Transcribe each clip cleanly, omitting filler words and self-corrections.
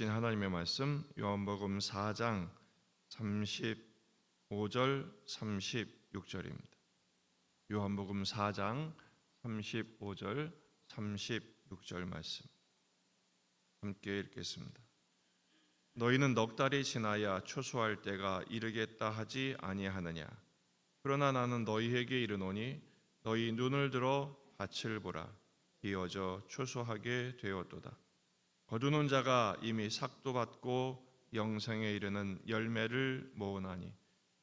주신 하나님의 말씀 요한복음 4장 35절 36절입니다. 요한복음 4장 35절 36절 말씀 함께 읽겠습니다. 너희는 넉 달이 지나야 추수할 때가 이르겠다 하지 아니하느냐? 그러나 나는 너희에게 이르노니 너희 눈을 들어 밭을 보라. 이어져 추수하게 되었도다. 거두는 자가 이미 삭도 받고 영생에 이르는 열매를 모으나니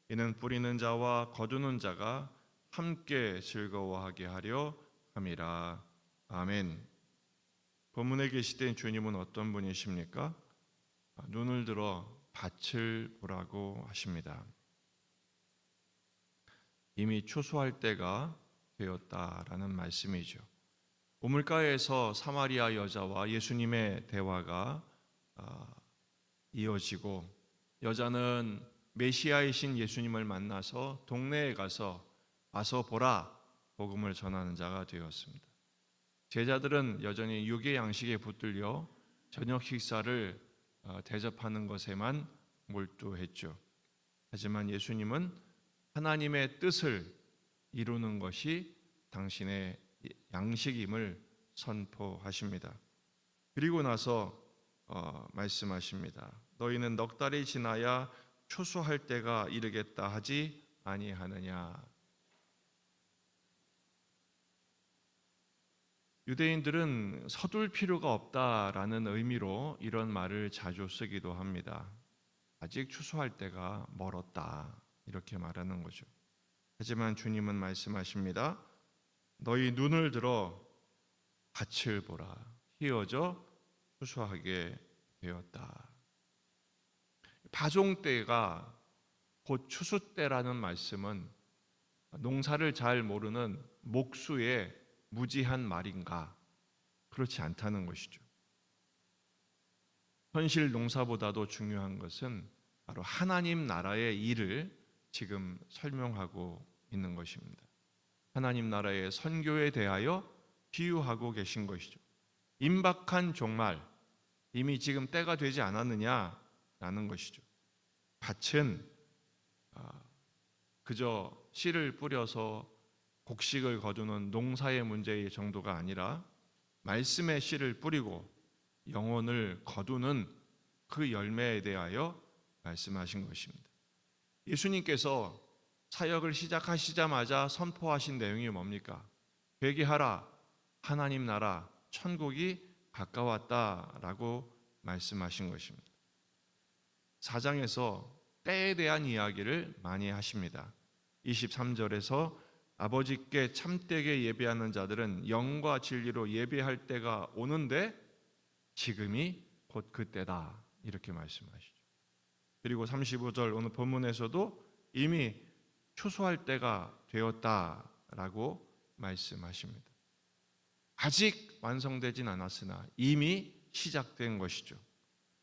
이는 뿌리는 자와 거두는 자가 함께 즐거워하게 하려 함이라. 아멘. 본문에 계시된 주님은 어떤 분이십니까? 눈을 들어 밭을 보라고 하십니다. 이미 추수할 때가 되었다라는 말씀이죠. 우물가에서 사마리아 여자와 예수님의 대화가 이어지고 여자는 메시아이신 예수님을 만나서 동네에 가서 와서 보라 복음을 전하는 자가 되었습니다. 제자들은 여전히 육의 양식에 붙들려 저녁 식사를 대접하는 것에만 몰두했죠. 하지만 예수님은 하나님의 뜻을 이루는 것이 당신의 양식임을 선포하십니다. 그리고 나서 말씀하십니다. 너희는 넉 달이 지나야 추수할 때가 이르겠다 하지 아니하느냐? 유대인들은 서둘 필요가 없다라는 의미로 이런 말을 자주 쓰기도 합니다. 아직 추수할 때가 멀었다 이렇게 말하는 거죠. 하지만 주님은 말씀하십니다. 너희 눈을 들어 밭을 보라. 희어져 추수하게 되었다. 파종 때가 곧 추수 때라는 말씀은 농사를 잘 모르는 목수의 무지한 말인가? 그렇지 않다는 것이죠. 현실 농사보다도 중요한 것은 바로 하나님 나라의 일을 지금 설명하고 있는 것입니다. 하나님 나라의 선교에 대하여 비유하고 계신 것이죠. 임박한 종말, 이미 지금 때가 되지 않았느냐라는 것이죠. 밭은 그저 씨를 뿌려서 곡식을 거두는 농사의 문제의 정도가 아니라 말씀의 씨를 뿌리고 영혼을 거두는 그 열매에 대하여 말씀하신 것입니다. 예수님께서 사역을 시작하시자마자 선포하신 내용이 뭡니까? 회개하라, 하나님 나라, 천국이 가까웠다라고 말씀하신 것입니다. 4장에서 때에 대한 이야기를 많이 하십니다. 23절에서 아버지께 참되게 예배하는 자들은 영과 진리로 예배할 때가 오는데 지금이 곧 그때다 이렇게 말씀하시죠. 그리고 35절 오늘 본문에서도 이미 추수할 때가 되었다라고 말씀하십니다. 아직 완성되진 않았으나 이미 시작된 것이죠.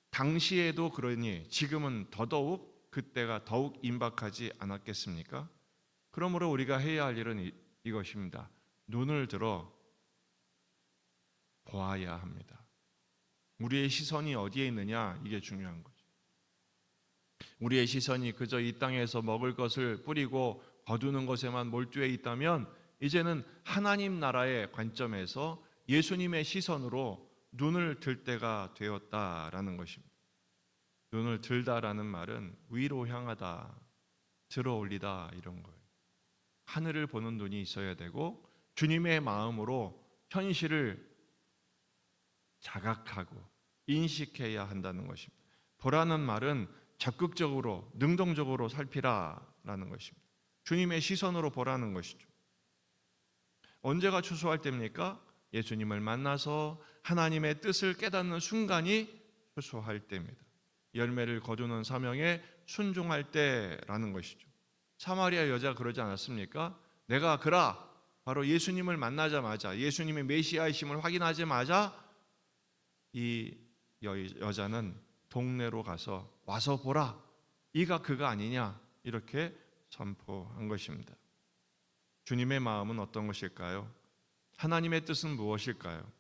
당시에도 그러니 지금은 더더욱 그때가 더욱 임박하지 않았겠습니까? 그러므로 우리가 해야 할 일은 이것입니다. 눈을 들어 보아야 합니다. 우리의 시선이 어디에 있느냐? 이게 중요한 거죠. 우리의 시선이 그저 이 땅에서 먹을 것을 뿌리고 거두는 것에만 몰두해 있다면 이제는 하나님 나라의 관점에서 예수님의 시선으로 눈을 들 때가 되었다라는 것입니다. 눈을 들다라는 말은 위로 향하다, 들어 올리다 이런 거예요. 하늘을 보는 눈이 있어야 되고 주님의 마음으로 현실을 자각하고 인식해야 한다는 것입니다. 보라는 말은 적극적으로 능동적으로 살피라라는 것입니다. 주님의 시선으로 보라는 것이죠. 언제가 추수할 때입니까? 예수님을 만나서 하나님의 뜻을 깨닫는 순간이 추수할 때입니다. 열매를 거두는 사명에 순종할 때라는 것이죠. 사마리아 여자가 그러지 않았습니까? 내가 그라 바로 예수님을 만나자마자 예수님의 메시아이심을 확인하자마자 이 여자는 동네로 가서 와서 보라 이가 그가 아니냐 이렇게 선포한 것입니다. 주님의 마음은 어떤 것일까요? 하나님의 뜻은 무엇일까요?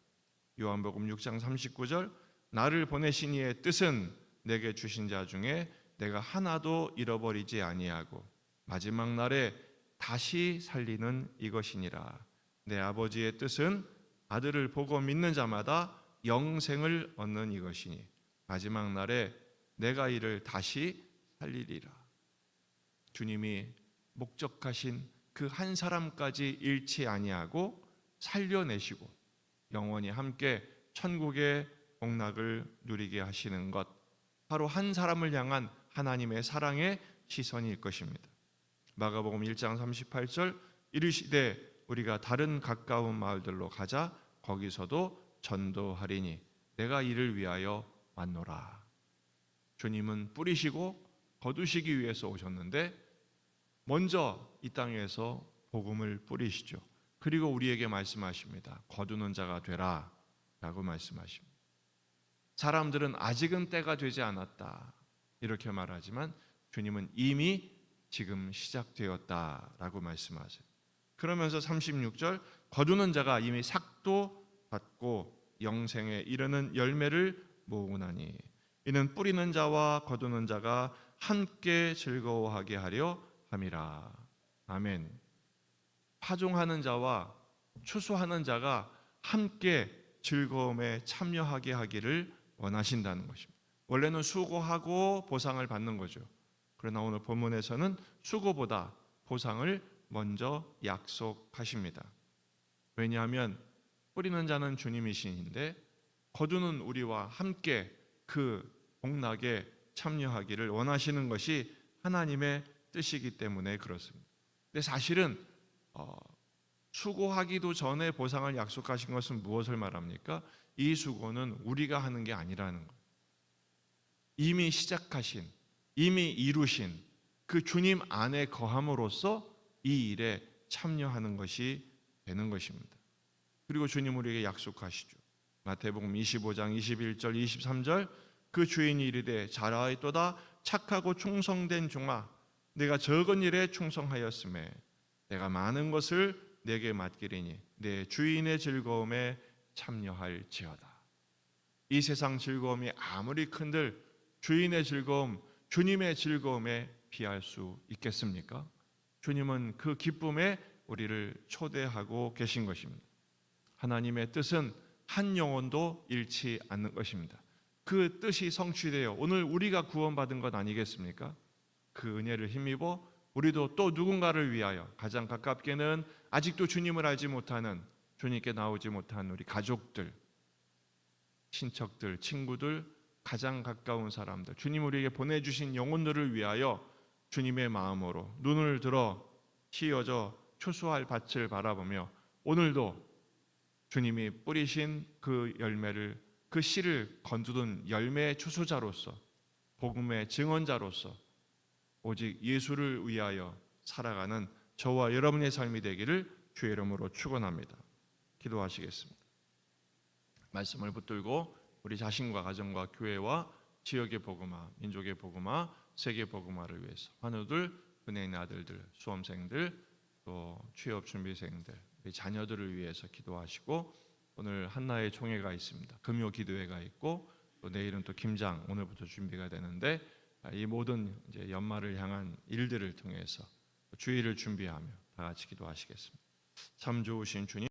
요한복음 6장 39절 나를 보내신 이의 뜻은 내게 주신 자 중에 내가 하나도 잃어버리지 아니하고 마지막 날에 다시 살리는 이것이니라. 내 아버지의 뜻은 아들을 보고 믿는 자마다 영생을 얻는 이것이니 마지막 날에 내가 이를 다시 살리리라. 주님이 목적하신 그 한 사람까지 잃지 아니하고 살려내시고 영원히 함께 천국의 복락을 누리게 하시는 것, 바로 한 사람을 향한 하나님의 사랑의 시선일 것입니다. 마가복음 1장 38절 이르시되 우리가 다른 가까운 마을들로 가자 거기서도 전도하리니 내가 이를 위하여 왔노라. 주님은 뿌리시고 거두시기 위해서 오셨는데 먼저 이 땅에서 복음을 뿌리시죠. 그리고 우리에게 말씀하십니다. 거두는 자가 되라 라고 말씀하십니다. 사람들은 아직은 때가 되지 않았다 이렇게 말하지만 주님은 이미 지금 시작되었다라고 말씀하세요. 그러면서 36절 거두는 자가 이미 삭도 받고 영생에 이르는 열매를 모으나니 이는 뿌리는 자와 거두는 자가 함께 즐거워하게 하려 함이라. 아멘. 파종하는 자와 추수하는 자가 함께 즐거움에 참여하게 하기를 원하신다는 것입니다. 원래는 수고하고 보상을 받는 거죠. 그러나 오늘 본문에서는 수고보다 보상을 먼저 약속하십니다. 왜냐하면 뿌리는 자는 주님이신데 거두는 우리와 함께 그 복락에 참여하기를 원하시는 것이 하나님의 뜻이기 때문에 그렇습니다. 근데 사실은 수고하기도 전에 보상을 약속하신 것은 무엇을 말합니까? 이 수고는 우리가 하는 게 아니라는 거예요. 이미 시작하신, 이미 이루신 그 주님 안에 거함으로써 이 일에 참여하는 것이 되는 것입니다. 그리고 주님 우리에게 약속하시죠. 마태복음 25장 21절 23절 그 주인이 이르되 잘하였도다 착하고 충성된 종아 내가 적은 일에 충성하였음에 내가 많은 것을 내게 맡기리니 내 주인의 즐거움에 참여할지어다. 이 세상 즐거움이 아무리 큰들 주인의 즐거움, 주님의 즐거움에 비할 수 있겠습니까? 주님은 그 기쁨에 우리를 초대하고 계신 것입니다. 하나님의 뜻은 한 영혼도 잃지 않는 것입니다. 그 뜻이 성취되어 오늘 우리가 구원받은 것 아니겠습니까? 그 은혜를 힘입어 우리도 또 누군가를 위하여 가장 가깝게는 아직도 주님을 알지 못하는 주님께 나오지 못한 우리 가족들, 친척들, 친구들, 가장 가까운 사람들, 주님 우리에게 보내주신 영혼들을 위하여 주님의 마음으로 눈을 들어 휘어져 추수할 밭을 바라보며 오늘도 주님이 뿌리신 그 열매를, 그 씨를 거두는 열매의 추수자로서 복음의 증언자로서 오직 예수를 위하여 살아가는 저와 여러분의 삶이 되기를 주의 이름으로 축원합니다. 기도하시겠습니다. 말씀을 붙들고 우리 자신과 가정과 교회와 지역의 복음화, 민족의 복음화, 세계 복음화를 위해서 환우들, 은혜 있는 아들들, 수험생들, 또 취업 준비생들, 우리 자녀들을 위해서 기도하시고 오늘 한나의 총회가 있습니다. 금요 기도회가 있고 또 내일은 또 김장 오늘부터 준비가 되는데 이 모든 이제 연말을 향한 일들을 통해서 주일을 준비하며 다 같이 기도하시겠습니다. 참 좋으신 주님.